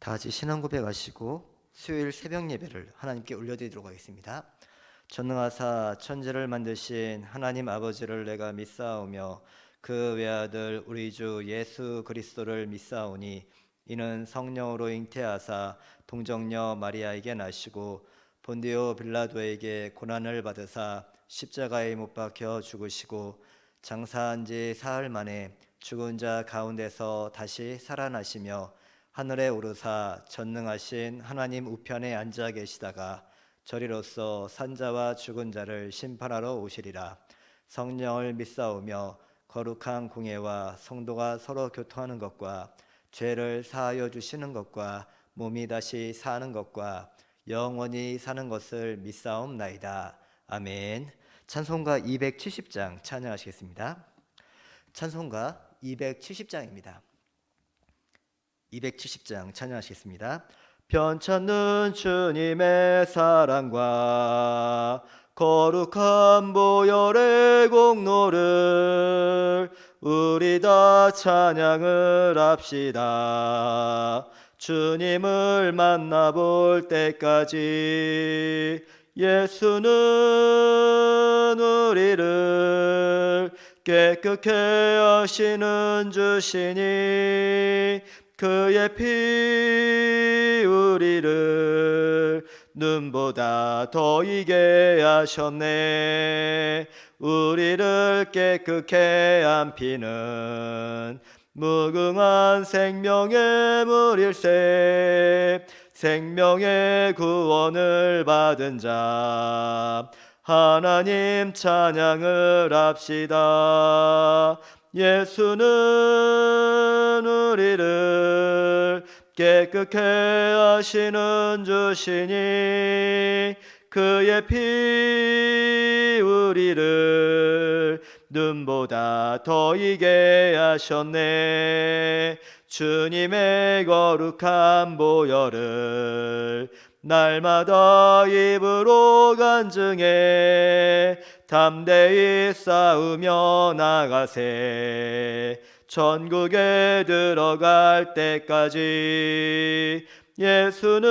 다 같이 신앙 고백하시고 수요일 새벽 예배를 하나님께 올려드리도록 하겠습니다. 전능하사 천지를 만드신 하나님 아버지를 내가 믿사오며 그 외아들 우리 주 예수 그리스도를 믿사오니 이는 성령으로 잉태하사 동정녀 마리아에게 나시고 본디오 빌라도에게 고난을 받으사 십자가에 못 박혀 죽으시고 장사한 지 사흘 만에 죽은 자 가운데서 다시 살아나시며 하늘에 오르사 전능하신 하나님 우편에 앉아 계시다가 저리로서 산자와 죽은 자를 심판하러 오시리라. 성령을 믿사오며 거룩한 공예와 성도가 서로 교통하는 것과 죄를 사하여 주시는 것과 몸이 다시 사는 것과 영원히 사는 것을 믿사옵나이다. 아멘. 찬송가 270장 찬양하시겠습니다. 찬송가 270장입니다. 270장 찬양하시겠습니다. 편찮는 주님의 사랑과 거룩한 보혈의 공로를 우리 다 찬양을 합시다. 주님을 만나볼 때까지 예수는 우리를 깨끗게 하시는 주시니 그의 피 우리를 눈보다 더 이게 하셨네. 우리를 깨끗게 한 피는 무궁한 생명의 물일세. 생명의 구원을 받은 자 하나님 찬양을 합시다. 예수는 우리를 깨끗게 하시는 주시니 그의 피 우리를 눈보다 더 이게 하셨네. 주님의 거룩한 보혈을 날마다 입으로 간증해 담대히 싸우며 나가세. 천국에 들어갈 때까지 예수는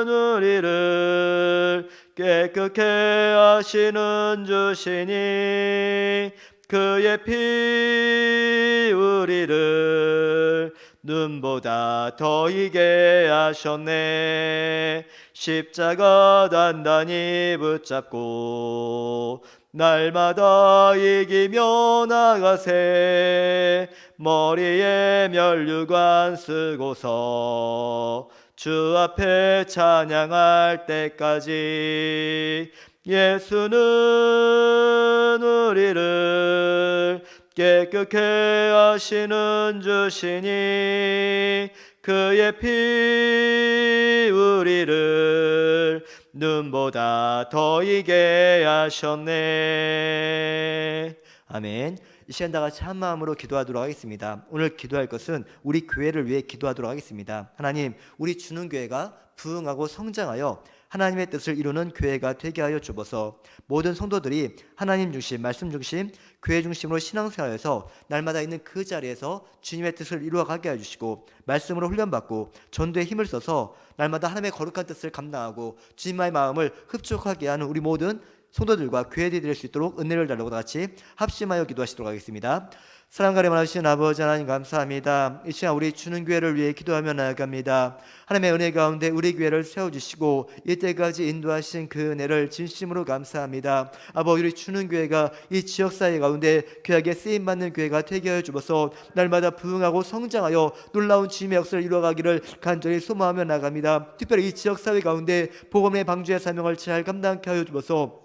우리를 깨끗게 하시는 주시니 그의 피 우리를 눈보다 더 이게 하셨네. 십자가 단단히 붙잡고 날마다 이기며 나가세. 머리에 면류관 쓰고서 주 앞에 찬양할 때까지 예수는 우리를 깨끗게 하시는 주시니 그의 피 우리를 눈보다 더 이게 하셨네. 아멘. 이 시간 다 같이 한 마음으로 기도하도록 하겠습니다. 오늘 기도할 것은 우리 교회를 위해 기도하도록 하겠습니다. 하나님, 우리 주는 교회가 부흥하고 성장하여 하나님의 뜻을 이루는 교회가 되게 하여 주옵소서. 모든 성도들이 하나님 중심, 말씀 중심, 교회 중심으로 신앙생활에서 날마다 있는 그 자리에서 주님의 뜻을 이루어가게 해주시고 말씀으로 훈련받고 전도에 힘을 써서 날마다 하나님의 거룩한 뜻을 감당하고 주님의 마음을 흡족하게 하는 우리 모든 성도들과 교회들이 될 수 있도록 은혜를 달라고 다 같이 합심하여 기도하시도록 하겠습니다. 사랑과 많으신 아버지 하나님 감사합니다. 이 시간 우리 주는 교회를 위해 기도하며 나아갑니다. 하나님의 은혜 가운데 우리 교회를 세워주시고 이때까지 인도하신 그 은혜를 진심으로 감사합니다. 아버지, 우리 주는 교회가 이 지역사회 가운데 귀하게 쓰임받는 교회가 되게 하여 주셔서 날마다 부흥하고 성장하여 놀라운 주님의 역사를 이루어가기를 간절히 소망하며 나아갑니다. 특별히 이 지역사회 가운데 복음의 방주의 사명을 잘 감당케 하여 주셔서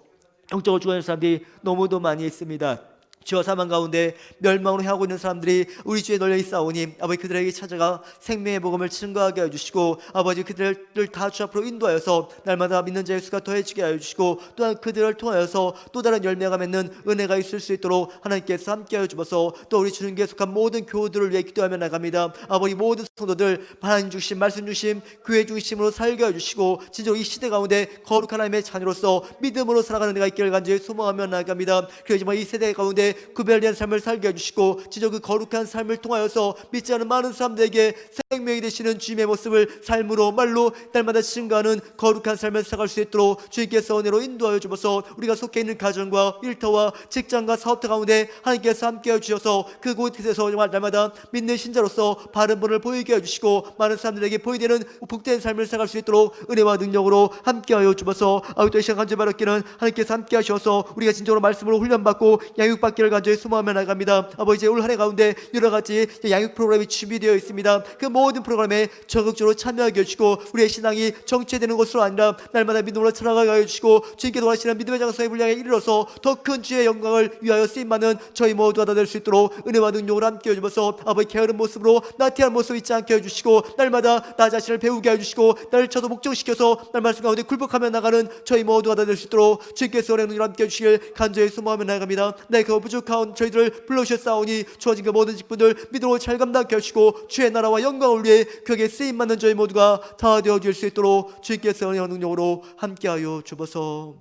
영적으로 죽어가는 사람들이 너무도 많이 있습니다. 죄와 사망 가운데 멸망으로 향하고 있는 사람들이 우리 주에 널려 있사오니 아버지, 그들에게 찾아가 생명의 복음을 증거하게 해주시고 아버지, 그들을 다 주 앞으로 인도하여서 날마다 믿는 자의 수가 더해지게 해주시고 또한 그들을 통하여서 또 다른 열매가 맺는 은혜가 있을 수 있도록 하나님께서 함께 해주셔서 또 우리 주님께 속한 모든 교우들을 위해 기도하며 나갑니다. 아버지, 모든 성도들 하나님 중심, 말씀 중심, 교회 중심으로 살게 해주시고 진짜로 이 시대 가운데 거룩한 하나님의 자녀로서 믿음으로 살아가는 내가 있기를 간절히 소망하며 나갑니다. 그러지만 이 세대 가운데 구별된 삶을 살게 해주시고 진짜 그 거룩한 삶을 통하여서 믿지 않은 많은 사람들에게 생명이 되시는 주님의 모습을 삶으로 말로 날마다 증거하는 거룩한 삶을 살아갈 수 있도록 주님께서 은혜로 인도하여 주셔서 우리가 속해 있는 가정과 일터와 직장과 사업터 가운데 하나님께서 함께해 주셔서 그곳에서 정말 날마다 믿는 신자로서 바른 본을 보이게 해주시고 많은 사람들에게 보이되는 복된 삶을 살아갈 수 있도록 은혜와 능력으로 함께하여 주셔서 또 이 시간 간절히 바라기는 하나님께서 함께 하셔서 우리가 진정으로 말씀으로 훈련받고 양육받기를 간절히 소망하며 나갑니다. 아버지, 올 한 해 가운데 여러 가지 양육 프로그램이 준비되어 있습니다. 그 모든 프로그램에 적극적으로 참여하게 해주시고 우리의 신앙이 정체되는 것으로 아니라 날마다 믿음으로 살아가게 해주시고 주님께서 원하시는 믿음의 장성의 분량에 이르러서 더 큰 주의 영광을 위하여 쓰임받는 저희 모두가 다 될 수 있도록 은혜와 능력으로 함께 해주셔서 아버지, 게으른 모습으로 나태한 모습 있지 않게 해주시고 날마다 나 자신을 배우게 해주시고 나를 저도 목적시켜서 날 말씀 가운데 굴복하며 나가는 저희 모두가 다 될 수 있도록 주님께서 은혜와 능력으로 함께 해주시길 간절히 소망하며 나갑니다. 그 부족한 저희들을 불러주셨사오니 주어진 그 모든 직분들 믿음으로 잘 감당케 하시고 주의 나라와 영광을 위해 그에게 쓰임받는 저희 모두가 다 되어질 수 있도록 주님께서 은혜와 능력으로 함께하여 주옵소서.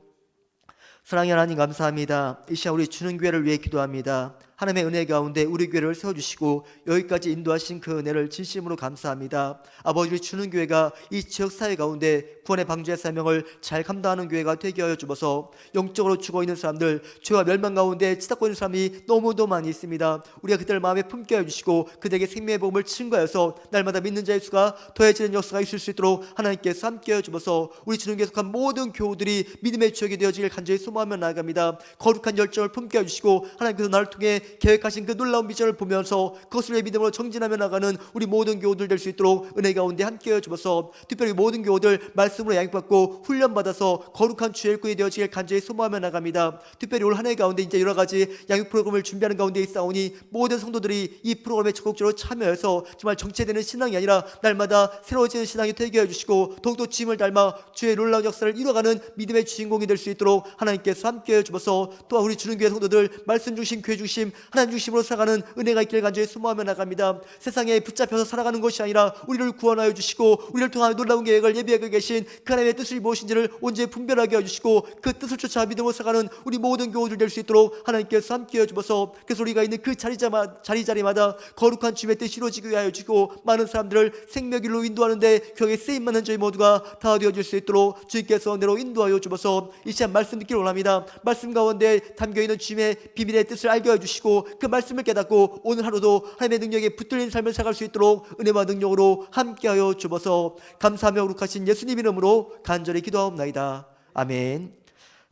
사랑의 하나님, 감사합니다. 이 시간 우리 주는 교회를 위해 기도합니다. 하나님의 은혜 가운데 우리 교회를 세워주시고 여기까지 인도하신 그 은혜를 진심으로 감사합니다. 아버지, 우리 주는 교회가 이 지역 사회 가운데 구원의 방주의 사명을 잘 감당하는 교회가 되게 하여 주셔서 영적으로 죽어있는 사람들, 죄와 멸망 가운데 치닫고 있는 사람이 너무도 많이 있습니다. 우리가 그들을 마음에 품게 해주시고 그들에게 생명의 복음을 증거하여서 날마다 믿는 자의 수가 더해지는 역사가 있을 수 있도록 하나님께서 함께 해주셔서 우리 주는 교회에 속한 모든 교우들이 믿음의 추억이 되어지길 간절히 소망하며 나아갑니다. 거룩한 열정을 품게 해주시고 하나님께서 나를 통해 계획하신 그 놀라운 비전을 보면서 그것을 위해 믿음으로 정진하며 나가는 우리 모든 교우들 될 수 있도록 은혜 가운데 함께해 주셔서 특별히 모든 교우들 말씀으로 양육받고 훈련받아서 거룩한 주의 일꾼이 되어지길 간절히 소망하며 나갑니다. 특별히 올 한 해 가운데 이제 여러 가지 양육 프로그램을 준비하는 가운데 있사오니 모든 성도들이 이 프로그램에 적극적으로 참여해서 정말 정체되는 신앙이 아니라 날마다 새로워지는 신앙이 되게 해주시고 더욱더 주님을 닮아 주의 놀라운 역사를 이뤄가는 믿음의 주인공이 될 수 있도록 하나님께서 함께해 주셔서 또한 우리 주는 교회 성도들 말씀 중심, 교회 중심, 하나님 중심으로 살아가는 은혜가 있길 간절히 소망하며 나갑니다. 세상에 붙잡혀서 살아가는 것이 아니라 우리를 구원하여 주시고 우리를 통한 놀라운 계획을 예비하고 계신 그 하나님의 뜻이 무엇인지를 온전히 분별하게 해주시고 그 뜻을 쫓아 믿음으로 살아가는 우리 모든 교우들 될 수 있도록 하나님께서 함께해 주셔서 그래서 우리가 있는 그 자리마다 거룩한 주님의 뜻이 이루어지게 하여 주시고 많은 사람들을 생명길로 인도하는데 거기에 쓰임받는 저희 모두가 다 되어질 수 있도록 주님께서 은혜로 인도하여 주셔서 이 시간 말씀 듣기를 원합니다. 말씀 가운데 담겨있는 주님의 비밀의 뜻을 알게 해주시고 그 말씀을 깨닫고 오늘 하루도 하나님의 능력에 붙들린 삶을 살아갈 수 있도록 은혜와 능력으로 함께하여 주셔서 감사하며 거룩하신 예수님 이름으로 간절히 기도하옵나이다. 아멘.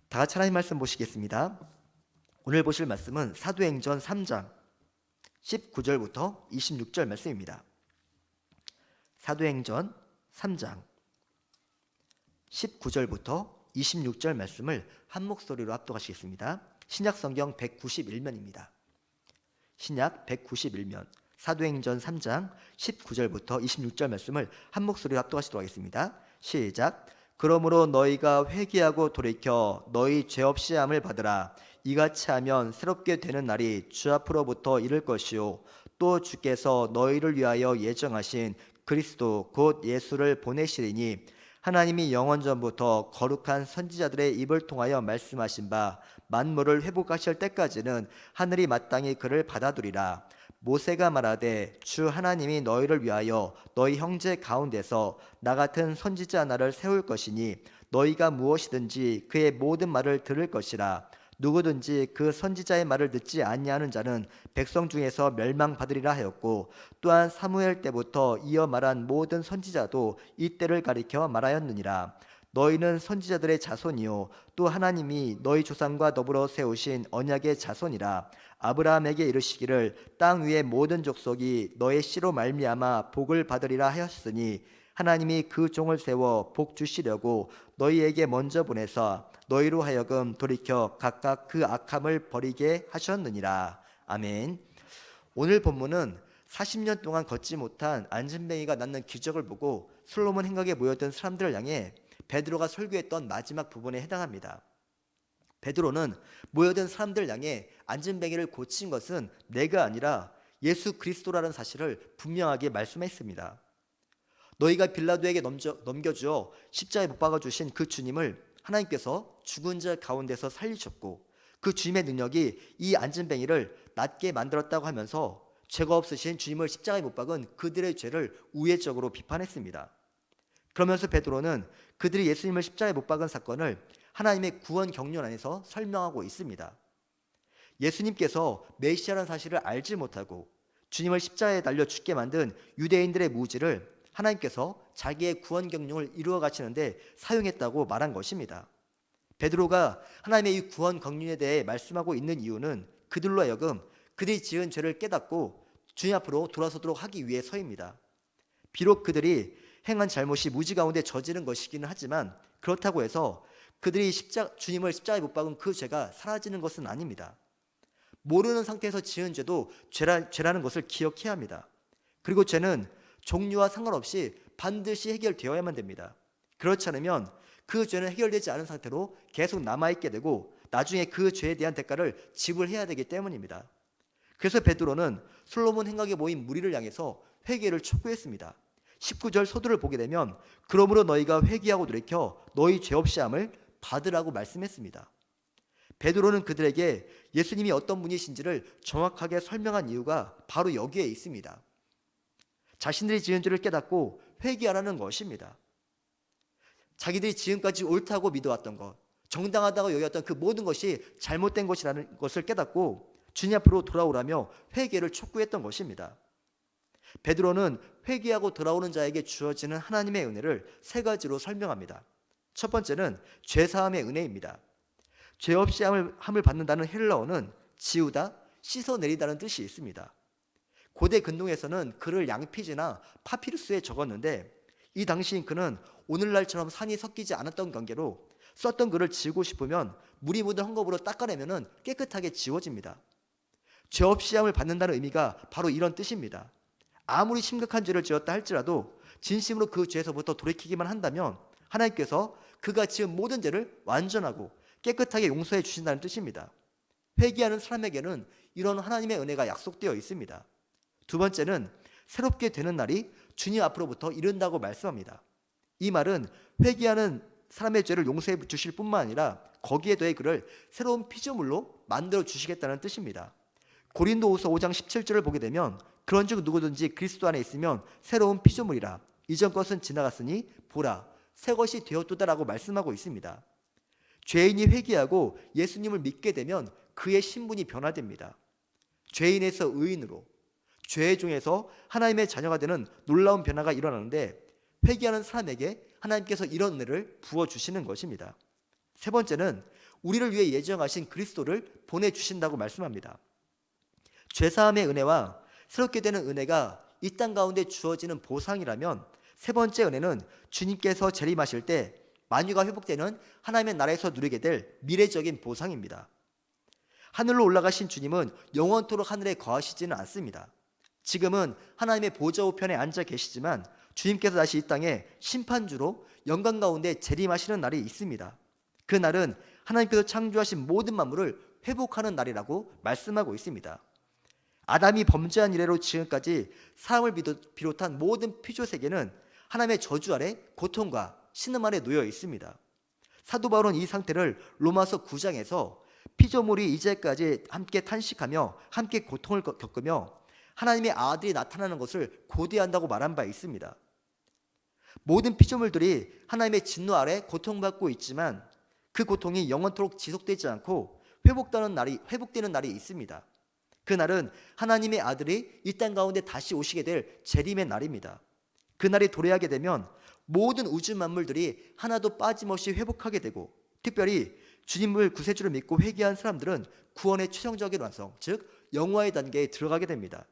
다 같이 하나님 말씀 보시겠습니다. 오늘 보실 말씀은 사도행전 3장 19절부터 26절 말씀입니다. 사도행전 3장 19절부터 26절 말씀을 한 목소리로 합독하시겠습니다. 신약 성경 191면입니다. 신약 191면 사도행전 3장 19절부터 26절 말씀을 한 목소리로 합독하시도록 하겠습니다. 시작. 그러므로 너희가 회개하고 돌이켜 너희 죄 없이 함을 받으라. 이같이 하면 새롭게 되는 날이 주 앞으로부터 이를 것이요 또 주께서 너희를 위하여 예정하신 그리스도 곧 예수를 보내시리니 하나님이 영원전부터 거룩한 선지자들의 입을 통하여 말씀하신 바 만물을 회복하실 때까지는 하늘이 마땅히 그를 받아두리라. 모세가 말하되 주 하나님이 너희를 위하여 너희 형제 가운데서 나 같은 선지자 하나를 세울 것이니 너희가 무엇이든지 그의 모든 말을 들을 것이라. 누구든지 그 선지자의 말을 듣지 아니하는 자는 백성 중에서 멸망받으리라 하였고 또한 사무엘 때부터 이어 말한 모든 선지자도 이 때를 가리켜 말하였느니라. 너희는 선지자들의 자손이요 또 하나님이 너희 조상과 더불어 세우신 언약의 자손이라. 아브라함에게 이르시기를 땅 위의 모든 족속이 너의 씨로 말미암아 복을 받으리라 하였으니 하나님이 그 종을 세워 복 주시려고 너희에게 먼저 보내서 너희로 하여금 돌이켜 각각 그 악함을 버리게 하셨느니라. 아멘. 오늘 본문은 40년 동안 걷지 못한 안진뱅이가 낳는 기적을 보고 솔로몬 행각에 모였던 사람들을 향해 베드로가 설교했던 마지막 부분에 해당합니다. 베드로는 모여든 사람들 향해 안진뱅이를 고친 것은 내가 아니라 예수 그리스도라는 사실을 분명하게 말씀했습니다. 너희가 빌라도에게 넘겨주어 십자가에 못 박아주신 그 주님을 하나님께서 죽은 자 가운데서 살리셨고 그 주님의 능력이 이 안진뱅이를 낫게 만들었다고 하면서 죄가 없으신 주님을 십자가에 못 박은 그들의 죄를 우회적으로 비판했습니다. 그러면서 베드로는 그들이 예수님을 십자가에 못 박은 사건을 하나님의 구원 경륜 안에서 설명하고 있습니다. 예수님께서 메시아라는 사실을 알지 못하고 주님을 십자가에 달려 죽게 만든 유대인들의 무지를 하나님께서 자기의 구원 경륜을 이루어 가시는데 사용했다고 말한 것입니다. 베드로가 하나님의 이 구원 경륜에 대해 말씀하고 있는 이유는 그들로 하여금 그들이 지은 죄를 깨닫고 주님 앞으로 돌아서도록 하기 위해서입니다. 비록 그들이 행한 잘못이 무지 가운데 저지른 것이기는 하지만 그렇다고 해서 그들이 주님을 십자가에 못 박은 그 죄가 사라지는 것은 아닙니다. 모르는 상태에서 지은 죄도 죄라는 것을 기억해야 합니다. 그리고 죄는 종류와 상관없이 반드시 해결되어야만 됩니다. 그렇지 않으면 그 죄는 해결되지 않은 상태로 계속 남아있게 되고 나중에 그 죄에 대한 대가를 지불해야 되기 때문입니다. 그래서 베드로는 솔로몬 행각에 모인 무리를 향해서 회개를 촉구했습니다. 19절 서두를 보게 되면 그러므로 너희가 회개하고 돌이켜 너희 죄 없이 함을 받으라고 말씀했습니다. 베드로는 그들에게 예수님이 어떤 분이신지를 정확하게 설명한 이유가 바로 여기에 있습니다. 자신들이 지은 죄를 깨닫고 회개하라는 것입니다. 자기들이 지금까지 옳다고 믿어왔던 것, 정당하다고 여겼던 그 모든 것이 잘못된 것이라는 것을 깨닫고 주님 앞으로 돌아오라며 회개를 촉구했던 것입니다. 베드로는 회개하고 돌아오는 자에게 주어지는 하나님의 은혜를 세 가지로 설명합니다. 첫 번째는 죄사함의 은혜입니다. 죄 없이 함을 받는다는 헬라어는 지우다, 씻어내리다는 뜻이 있습니다. 고대 근동에서는 글을 양피지나 파피루스에 적었는데 이 당시 잉크는 오늘날처럼 산이 섞이지 않았던 관계로 썼던 글을 지우고 싶으면 물이 묻은 헝겊으로 닦아내면 깨끗하게 지워집니다. 죄 없이 함을 받는다는 의미가 바로 이런 뜻입니다. 아무리 심각한 죄를 지었다 할지라도 진심으로 그 죄에서부터 돌이키기만 한다면 하나님께서 그가 지은 모든 죄를 완전하고 깨끗하게 용서해 주신다는 뜻입니다. 회개하는 사람에게는 이런 하나님의 은혜가 약속되어 있습니다. 두 번째는 새롭게 되는 날이 주님 앞으로부터 이른다고 말씀합니다. 이 말은 회개하는 사람의 죄를 용서해 주실 뿐만 아니라 거기에 더해 그를 새로운 피조물로 만들어 주시겠다는 뜻입니다. 고린도후서 5장 17절을 보게 되면 그런즉 누구든지 그리스도 안에 있으면 새로운 피조물이라 이전 것은 지나갔으니 보라 새 것이 되었도다라고 말씀하고 있습니다. 죄인이 회개하고 예수님을 믿게 되면 그의 신분이 변화됩니다. 죄인에서 의인으로, 죄의 종에서 하나님의 자녀가 되는 놀라운 변화가 일어나는데 회개하는 사람에게 하나님께서 이런 은혜를 부어주시는 것입니다. 세 번째는 우리를 위해 예정하신 그리스도를 보내주신다고 말씀합니다. 죄사함의 은혜와 새롭게 되는 은혜가 이 땅 가운데 주어지는 보상이라면 세 번째 은혜는 주님께서 재림하실 때 만유가 회복되는 하나님의 나라에서 누리게 될 미래적인 보상입니다. 하늘로 올라가신 주님은 영원토록 하늘에 거하시지는 않습니다. 지금은 하나님의 보좌 우편에 앉아 계시지만 주님께서 다시 이 땅에 심판주로 영광 가운데 재림하시는 날이 있습니다. 그 날은 하나님께서 창조하신 모든 만물을 회복하는 날이라고 말씀하고 있습니다. 아담이 범죄한 이래로 지금까지 사람을 비롯한 모든 피조 세계는 하나님의 저주 아래 고통과 신음 아래 놓여 있습니다. 사도 바울은 이 상태를 로마서 9장에서 피조물이 이제까지 함께 탄식하며 함께 고통을 겪으며 하나님의 아들이 나타나는 것을 고대한다고 말한 바 있습니다. 모든 피조물들이 하나님의 진노 아래 고통받고 있지만 그 고통이 영원토록 지속되지 않고 회복되는 날이 있습니다. 그 날은 하나님의 아들이 이 땅 가운데 다시 오시게 될 재림의 날입니다. 그 날이 도래하게 되면 모든 우주 만물들이 하나도 빠짐없이 회복하게 되고 특별히 주님을 구세주로 믿고 회개한 사람들은 구원의 최종적인 완성, 즉 영화의 단계에 들어가게 됩니다.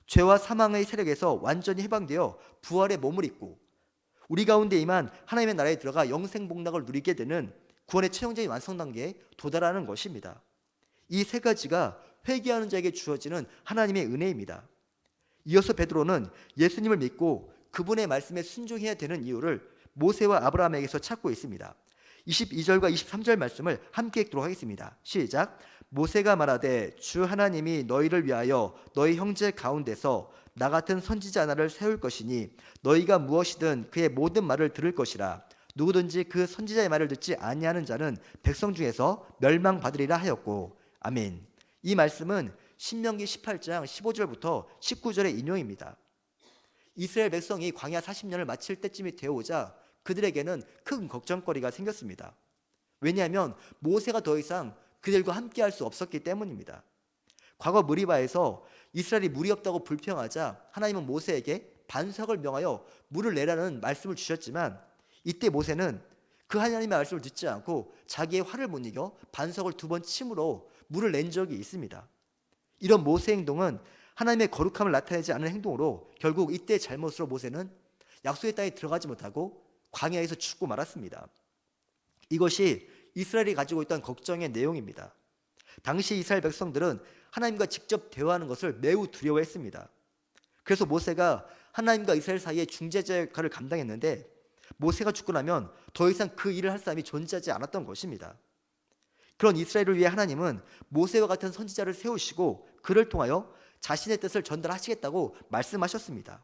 죄와 사망의 세력에서 완전히 해방되어 부활의 몸을 입고 우리 가운데 임한 하나님의 나라에 들어가 영생복락을 누리게 되는 구원의 최종적인 완성 단계에 도달하는 것입니다. 이 세 가지가 회개하는 자에게 주어지는 하나님의 은혜입니다. 이어서 베드로는 예수님을 믿고 그분의 말씀에 순종해야 되는 이유를 모세와 아브라함에게서 찾고 있습니다. 22절과 23절 말씀을 함께 읽도록 하겠습니다. 시작. 모세가 말하되 주 하나님이 너희를 위하여 너희 형제 가운데서 나 같은 선지자 하나를 세울 것이니 너희가 무엇이든 그의 모든 말을 들을 것이라. 누구든지 그 선지자의 말을 듣지 아니하는 자는 백성 중에서 멸망받으리라 하였고. 아멘. 이 말씀은 신명기 18장 15절부터 19절의 인용입니다. 이스라엘 백성이 광야 40년을 마칠 때쯤이 되어오자 그들에게는 큰 걱정거리가 생겼습니다. 왜냐하면 모세가 더 이상 그들과 함께할 수 없었기 때문입니다. 과거 무리바에서 이스라엘이 물이 없다고 불평하자 하나님은 모세에게 반석을 명하여 물을 내라는 말씀을 주셨지만, 이때 모세는 그 하나님의 말씀을 듣지 않고 자기의 화를 못 이겨 반석을 2번 침으로 물을 낸 적이 있습니다. 이런 모세의 행동은 하나님의 거룩함을 나타내지 않는 행동으로 결국 이때 잘못으로 모세는 약속의 땅에 들어가지 못하고 광야에서 죽고 말았습니다. 이것이 이스라엘이 가지고 있던 걱정의 내용입니다. 당시 이스라엘 백성들은 하나님과 직접 대화하는 것을 매우 두려워했습니다. 그래서 모세가 하나님과 이스라엘 사이의 중재자 역할을 감당했는데, 모세가 죽고 나면 더 이상 그 일을 할 사람이 존재하지 않았던 것입니다. 그런 이스라엘을 위해 하나님은 모세와 같은 선지자를 세우시고 그를 통하여 자신의 뜻을 전달하시겠다고 말씀하셨습니다.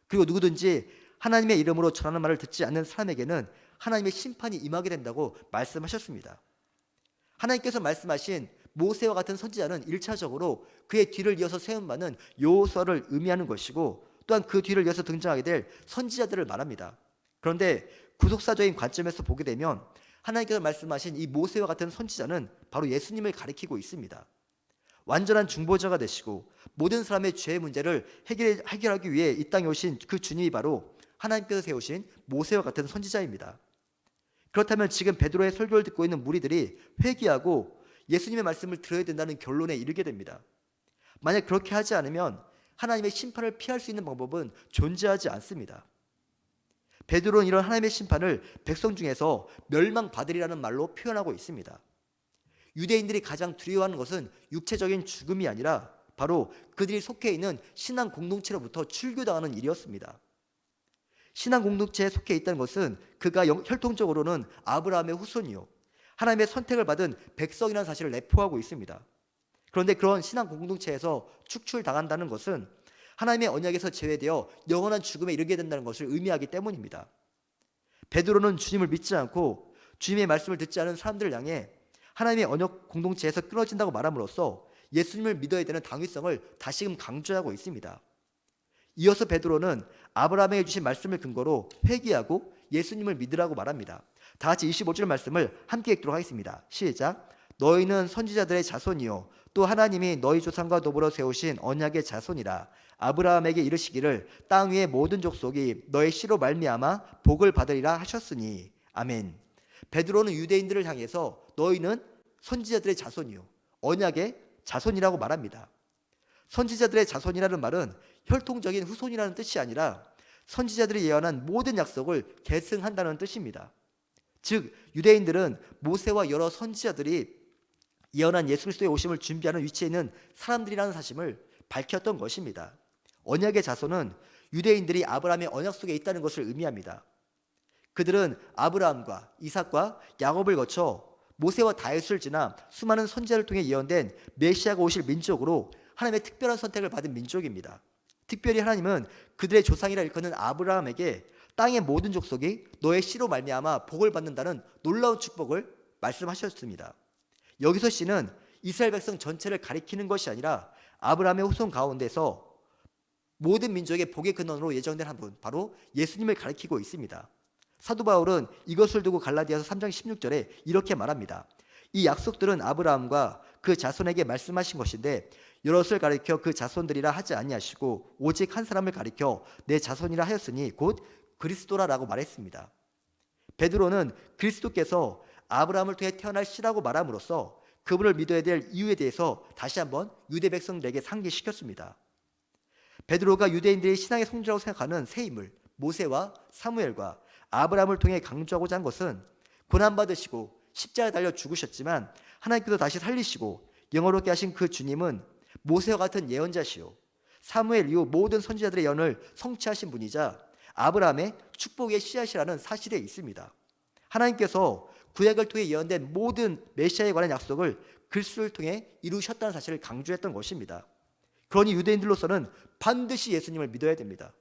그리고 누구든지 하나님의 이름으로 전하는 말을 듣지 않는 사람에게는 하나님의 심판이 임하게 된다고 말씀하셨습니다. 하나님께서 말씀하신 모세와 같은 선지자는 1차적으로 그의 뒤를 이어서 세운 바는 여호수아를 의미하는 것이고, 또한 그 뒤를 이어서 등장하게 될 선지자들을 말합니다. 그런데 구속사적인 관점에서 보게 되면 하나님께서 말씀하신 이 모세와 같은 선지자는 바로 예수님을 가리키고 있습니다. 완전한 중보자가 되시고 모든 사람의 죄의 문제를 해결하기 위해 이 땅에 오신 그 주님이 바로 하나님께서 세우신 모세와 같은 선지자입니다. 그렇다면 지금 베드로의 설교를 듣고 있는 무리들이 회개하고 예수님의 말씀을 들어야 된다는 결론에 이르게 됩니다. 만약 그렇게 하지 않으면 하나님의 심판을 피할 수 있는 방법은 존재하지 않습니다. 베드로는 이런 하나님의 심판을 백성 중에서 멸망받으리라는 말로 표현하고 있습니다. 유대인들이 가장 두려워하는 것은 육체적인 죽음이 아니라 바로 그들이 속해 있는 신앙 공동체로부터 출교당하는 일이었습니다. 신앙 공동체에 속해 있다는 것은 그가 혈통적으로는 아브라함의 후손이요 하나님의 선택을 받은 백성이라는 사실을 내포하고 있습니다. 그런데 그런 신앙 공동체에서 축출당한다는 것은 하나님의 언약에서 제외되어 영원한 죽음에 이르게 된다는 것을 의미하기 때문입니다. 베드로는 주님을 믿지 않고 주님의 말씀을 듣지 않은 사람들을 향해 하나님의 언약 공동체에서 끊어진다고 말함으로써 예수님을 믿어야 되는 당위성을 다시금 강조하고 있습니다. 이어서 베드로는 아브라함에게 주신 말씀을 근거로 회개하고 예수님을 믿으라고 말합니다. 다 같이 25절 말씀을 함께 읽도록 하겠습니다. 시작. 너희는 선지자들의 자손이요 또 하나님이 너희 조상과 더불어 세우신 언약의 자손이라. 아브라함에게 이르시기를 땅 위의 모든 족속이 너의 씨로 말미암아 복을 받으리라 하셨으니. 아멘. 베드로는 유대인들을 향해서 너희는 선지자들의 자손이요 언약의 자손이라고 말합니다. 선지자들의 자손이라는 말은 혈통적인 후손이라는 뜻이 아니라 선지자들이 예언한 모든 약속을 계승한다는 뜻입니다. 즉 유대인들은 모세와 여러 선지자들이 예언한 예수 그리스도의 오심을 준비하는 위치에 있는 사람들이라는 사실을 밝혔던 것입니다. 언약의 자손은 유대인들이 아브라함의 언약 속에 있다는 것을 의미합니다. 그들은 아브라함과 이삭과 야곱을 거쳐 모세와 다윗을 지나 수많은 선지자를 통해 예언된 메시아가 오실 민족으로 하나님의 특별한 선택을 받은 민족입니다. 특별히 하나님은 그들의 조상이라 일컫는 아브라함에게 땅의 모든 족속이 너의 씨로 말미암아 복을 받는다는 놀라운 축복을 말씀하셨습니다. 여기서 씨는 이스라엘 백성 전체를 가리키는 것이 아니라 아브라함의 후손 가운데서 모든 민족의 복의 근원으로 예정된 한 분, 바로 예수님을 가리키고 있습니다. 사도 바울은 이것을 두고 갈라디아서 3장 16절에 이렇게 말합니다. 이 약속들은 아브라함과 그 자손에게 말씀하신 것인데 여럿을 가리켜 그 자손들이라 하지 아니하시고 오직 한 사람을 가리켜 내 자손이라 하였으니 곧 그리스도라라고 말했습니다. 베드로는 그리스도께서 아브라함을 통해 태어날 씨라고 말함으로써 그분을 믿어야 될 이유에 대해서 다시 한번 유대 백성들에게 상기시켰습니다. 베드로가 유대인들의 신앙의 성지라고 생각하는 새 인물 모세와 사무엘과 아브라함을 통해 강조하고자 한 것은 고난받으시고 십자가에 달려 죽으셨지만 하나님께서 다시 살리시고 영원롭게 하신 그 주님은 모세와 같은 예언자시요 사무엘 이후 모든 선지자들의 예언을 성취하신 분이자 아브라함의 축복의 씨앗이라는 사실에 있습니다. 하나님께서 구약을 통해 예언된 모든 메시아에 관한 약속을 그리스도를 통해 이루셨다는 사실을 강조했던 것입니다. 그러니 유대인들로서는 반드시 예수님을 믿어야 됩니다.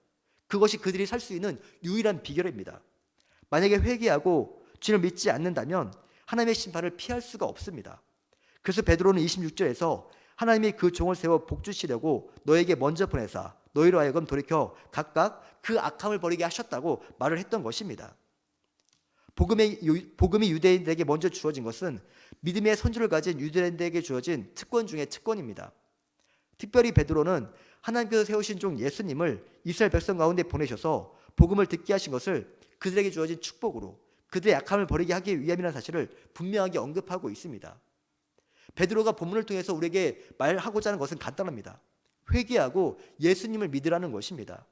그것이 그들이 살 수 있는 유일한 비결입니다. 만약에 회개하고 주님을 믿지 않는다면 하나님의 심판을 피할 수가 없습니다. 그래서 베드로는 26절에서 하나님이 그 종을 세워 복 주시려고 너에게 먼저 보내사 너희로 하여금 돌이켜 각각 그 악함을 버리게 하셨다고 말을 했던 것입니다. 복음이 유대인들에게 먼저 주어진 것은 믿음의 선주를 가진 유대인들에게 주어진 특권 중의 특권입니다. 특별히 베드로는 하나님께서 세우신 종 예수님을 이스라엘 백성 가운데 보내셔서 복음을 듣게 하신 것을 그들에게 주어진 축복으로 그들의 약함을 버리게 하기 위함이라는 사실을 분명하게 언급하고 있습니다. 베드로가 본문을 통해서 우리에게 말하고자 하는 것은 간단합니다. 회개하고 예수님을 믿으라는 것입니다.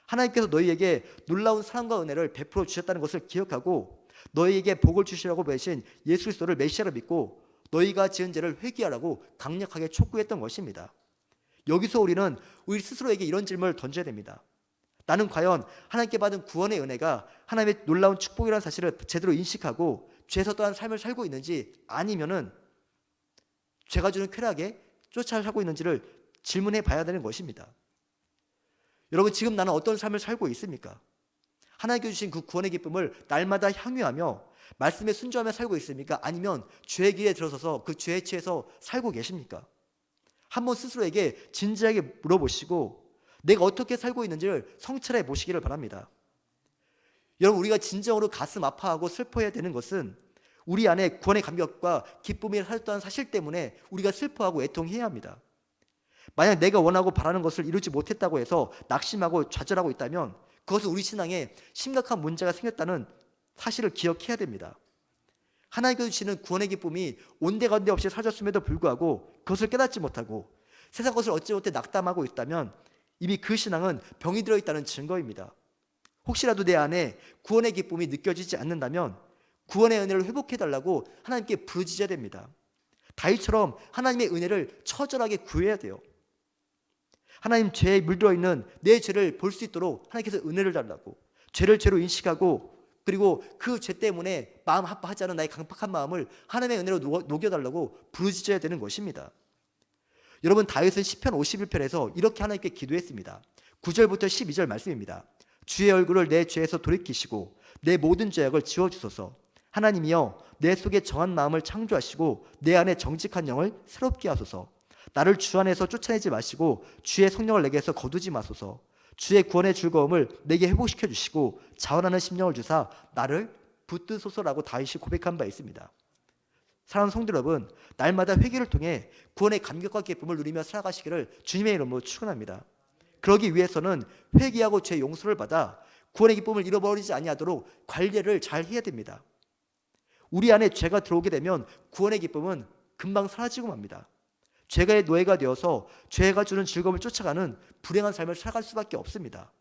하나님께서 너희에게 놀라운 사랑과 은혜를 베풀어 주셨다는 것을 기억하고 너희에게 복을 주시라고 보내신 예수 그리스도를 메시아로 믿고 너희가 지은 죄를 회개하라고 강력하게 촉구했던 것입니다. 여기서 우리는 우리 스스로에게 이런 질문을 던져야 됩니다. 나는 과연 하나님께 받은 구원의 은혜가 하나님의 놀라운 축복이라는 사실을 제대로 인식하고 죄에서 떠난 삶을 살고 있는지 아니면은 죄가 주는 쾌락에 쫓아 살고 있는지를 질문해 봐야 되는 것입니다. 여러분, 지금 나는 어떤 삶을 살고 있습니까? 하나님께 주신 그 구원의 기쁨을 날마다 향유하며 말씀에 순종하며 살고 있습니까? 아니면 죄의 길에 들어서서 그 죄에 취해서 살고 계십니까? 한번 스스로에게 진지하게 물어보시고 내가 어떻게 살고 있는지를 성찰해 보시기를 바랍니다. 여러분, 우리가 진정으로 가슴 아파하고 슬퍼해야 되는 것은 우리 안에 구원의 감격과 기쁨이 살았다는 사실 때문에 우리가 슬퍼하고 애통해야 합니다. 만약 내가 원하고 바라는 것을 이루지 못했다고 해서 낙심하고 좌절하고 있다면 그것은 우리 신앙에 심각한 문제가 생겼다는 사실을 기억해야 됩니다. 하나님께서 주시는 구원의 기쁨이 온데간데 없이 사라졌음에도 불구하고 그것을 깨닫지 못하고 세상 것을 얻지 못해 낙담하고 있다면 이미 그 신앙은 병이 들어있다는 증거입니다. 혹시라도 내 안에 구원의 기쁨이 느껴지지 않는다면 구원의 은혜를 회복해달라고 하나님께 부르짖어야 됩니다. 다윗처럼 하나님의 은혜를 처절하게 구해야 돼요. 하나님, 죄에 물들어 있는 내 죄를 볼 수 있도록 하나님께서 은혜를 달라고, 죄를 죄로 인식하고 그리고 그 죄 때문에 마음 아파하지 않은 나의 강팍한 마음을 하나님의 은혜로 녹여달라고 부르짖어야 되는 것입니다. 여러분, 다윗은 시편 51편에서 이렇게 하나님께 기도했습니다. 9절부터 12절 말씀입니다. 주의 얼굴을 내 죄에서 돌이키시고 내 모든 죄악을 지워주소서. 하나님이여, 내 속에 정한 마음을 창조하시고 내 안에 정직한 영을 새롭게 하소서. 나를 주 안에서 쫓아내지 마시고 주의 성령을 내게서 거두지 마소서. 주의 구원의 즐거움을 내게 회복시켜 주시고 자원하는 심령을 주사 나를 붙드소서라고 다윗이 고백한 바 있습니다. 사랑하는 성도 여러분, 날마다 회개를 통해 구원의 감격과 기쁨을 누리며 살아가시기를 주님의 이름으로 축원합니다. 그러기 위해서는 회개하고 죄 용서를 받아 구원의 기쁨을 잃어버리지 아니하도록 관리를 잘 해야 됩니다. 우리 안에 죄가 들어오게 되면 구원의 기쁨은 금방 사라지고 맙니다. 죄의 노예가 되어서 죄가 주는 즐거움을 쫓아가는 불행한 삶을 살아갈 수밖에 없습니다.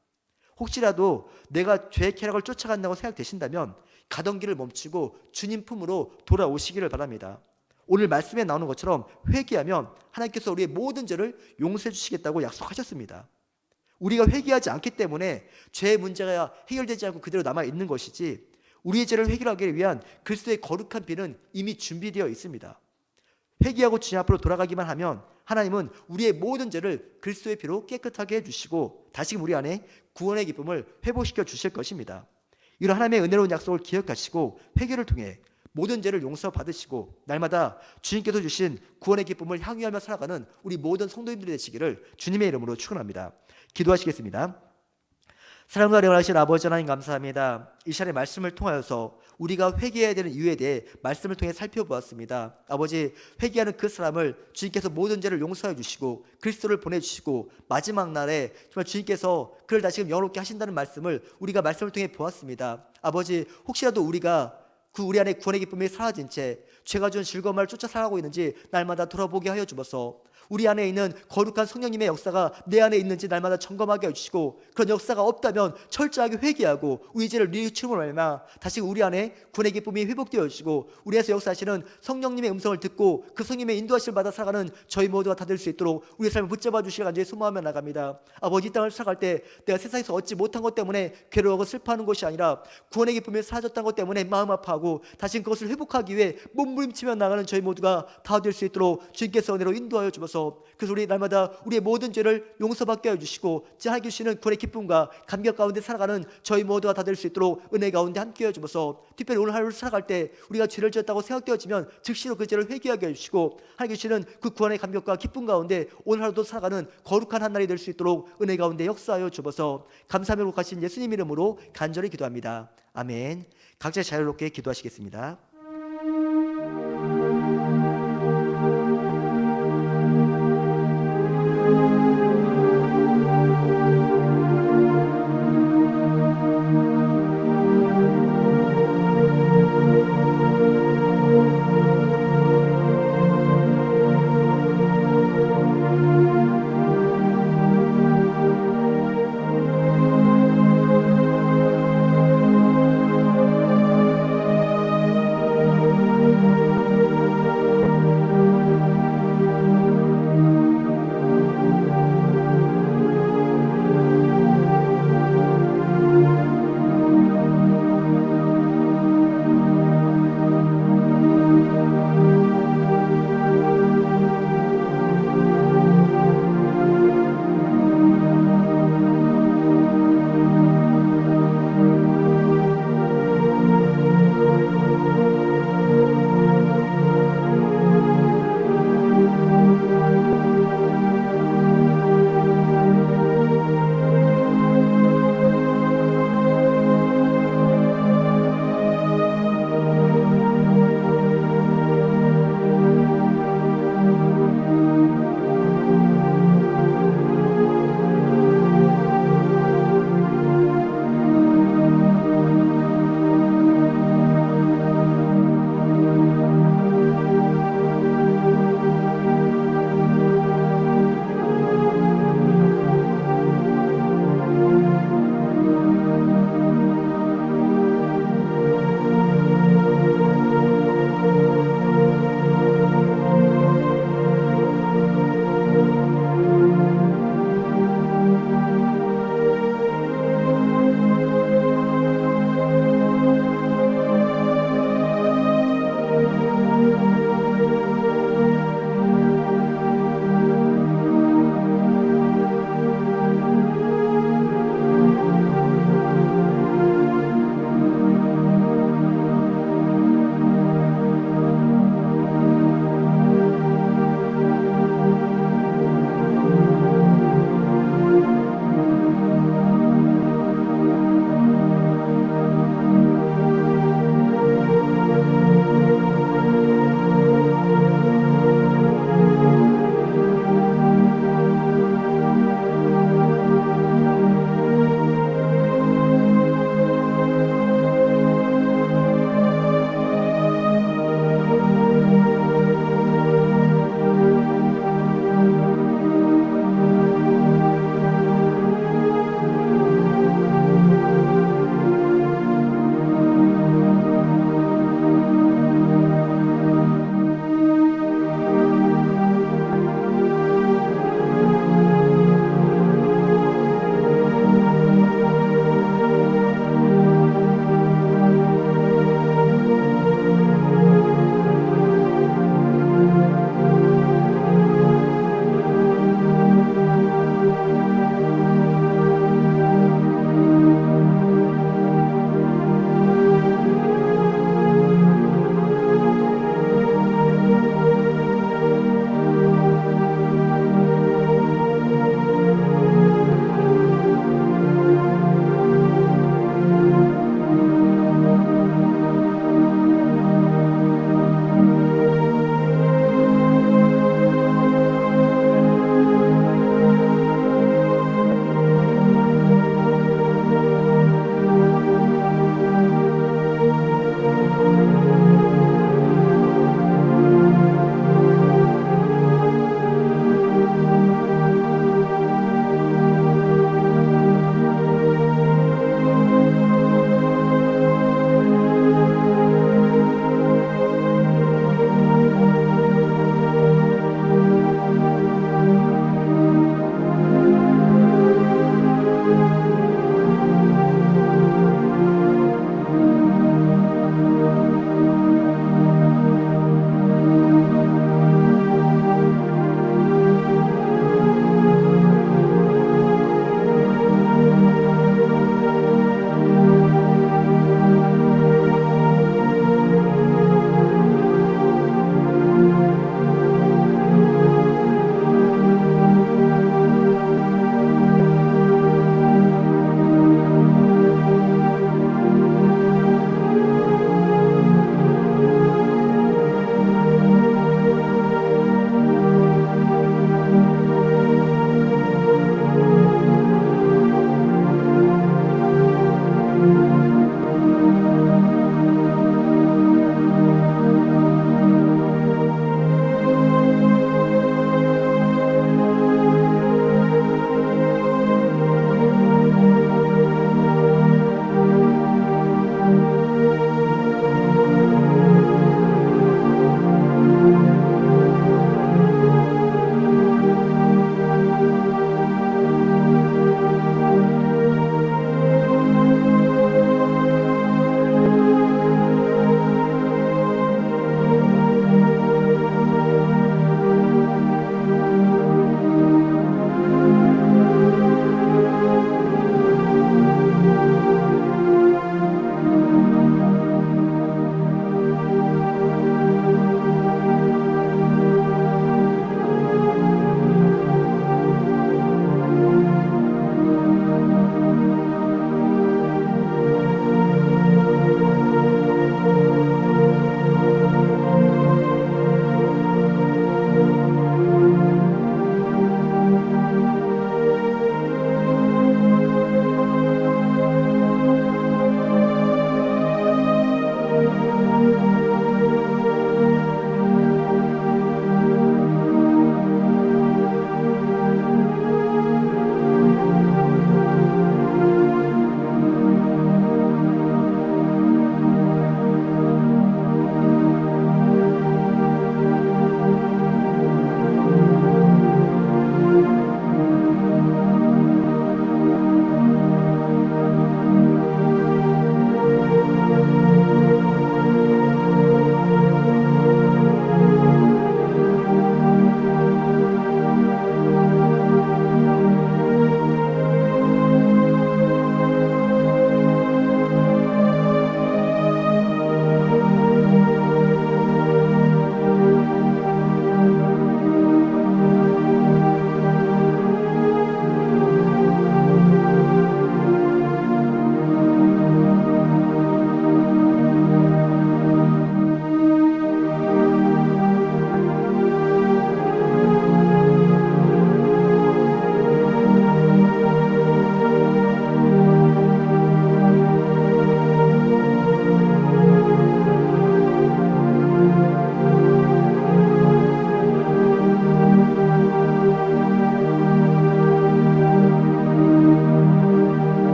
혹시라도 내가 죄의 쾌락을 쫓아간다고 생각되신다면 가던 길을 멈추고 주님 품으로 돌아오시기를 바랍니다. 오늘 말씀에 나오는 것처럼 회개하면 하나님께서 우리의 모든 죄를 용서해 주시겠다고 약속하셨습니다. 우리가 회개하지 않기 때문에 죄의 문제가 해결되지 않고 그대로 남아있는 것이지 우리의 죄를 해결하기 위한 그리스도의 거룩한 피는 이미 준비되어 있습니다. 회개하고 주님 앞으로 돌아가기만 하면 하나님은 우리의 모든 죄를 그리스도의 피로 깨끗하게 해주시고 다시금 우리 안에 구원의 기쁨을 회복시켜 주실 것입니다. 이런 하나님의 은혜로운 약속을 기억하시고 회개를 통해 모든 죄를 용서받으시고 날마다 주님께서 주신 구원의 기쁨을 향유하며 살아가는 우리 모든 성도님들이 되시기를 주님의 이름으로 축원합니다. 기도하시겠습니다. 사랑과 영원하신 아버지 하나님, 감사합니다. 이 시간의 말씀을 통하여서 우리가 회개해야 되는 이유에 대해 말씀을 통해 살펴보았습니다. 아버지, 회개하는 그 사람을 주님께서 모든 죄를 용서해 주시고 그리스도를 보내주시고 마지막 날에 정말 주님께서 그를 다시금 영원롭게 하신다는 말씀을 우리가 말씀을 통해 보았습니다. 아버지, 혹시라도 우리가 우리 안에 구원의 기쁨이 사라진 채 죄가 준 즐거움을 쫓아 살아가고 있는지 날마다 돌아보게 하여 주셔서 우리 안에 있는 거룩한 성령님의 역사가 내 안에 있는지 날마다 점검하게 해주시고 그런 역사가 없다면 철저하게 회개하고 우리 죄를 뉘우침으로 말미암아 다시 우리 안에 구원의 기쁨이 회복되어 주시고 우리 안에서 역사하시는 성령님의 음성을 듣고 그 성령님의 인도하심을 받아 살아가는 저희 모두가 다 될 수 있도록 우리의 삶을 붙잡아 주시길 간절히 소망하며 나갑니다. 아버지, 이 땅을 살아갈 때 내가 세상에서 얻지 못한 것 때문에 괴로워하고 슬퍼하는 것이 아니라 구원의 기쁨이 사라졌다는 것 때문에 마음 아파하고 다시 그것을 회복하기 위해 몸부림치며 나가는 저희 모두가 다 될 수 있도록 주님께서 은혜로 인도하여 주셔서 주옵소서. 그래서 우리 날마다 우리의 모든 죄를 용서받게 해주시고 하나님 주시는 구원의 기쁨과 감격 가운데 살아가는 저희 모두가 다 될 수 있도록 은혜 가운데 함께 해주옵소서. 특별히 오늘 하루를 살아갈 때 우리가 죄를 지었다고 생각되어지면 즉시로 그 죄를 회개하게 해주시고 하나님 주시는 그 구원의 감격과 기쁨 가운데 오늘 하루도 살아가는 거룩한 한 날이 될 수 있도록 은혜 가운데 역사하여 주옵소서. 감사하며 가신 예수님 이름으로 간절히 기도합니다. 아멘. 각자 자유롭게 기도하시겠습니다.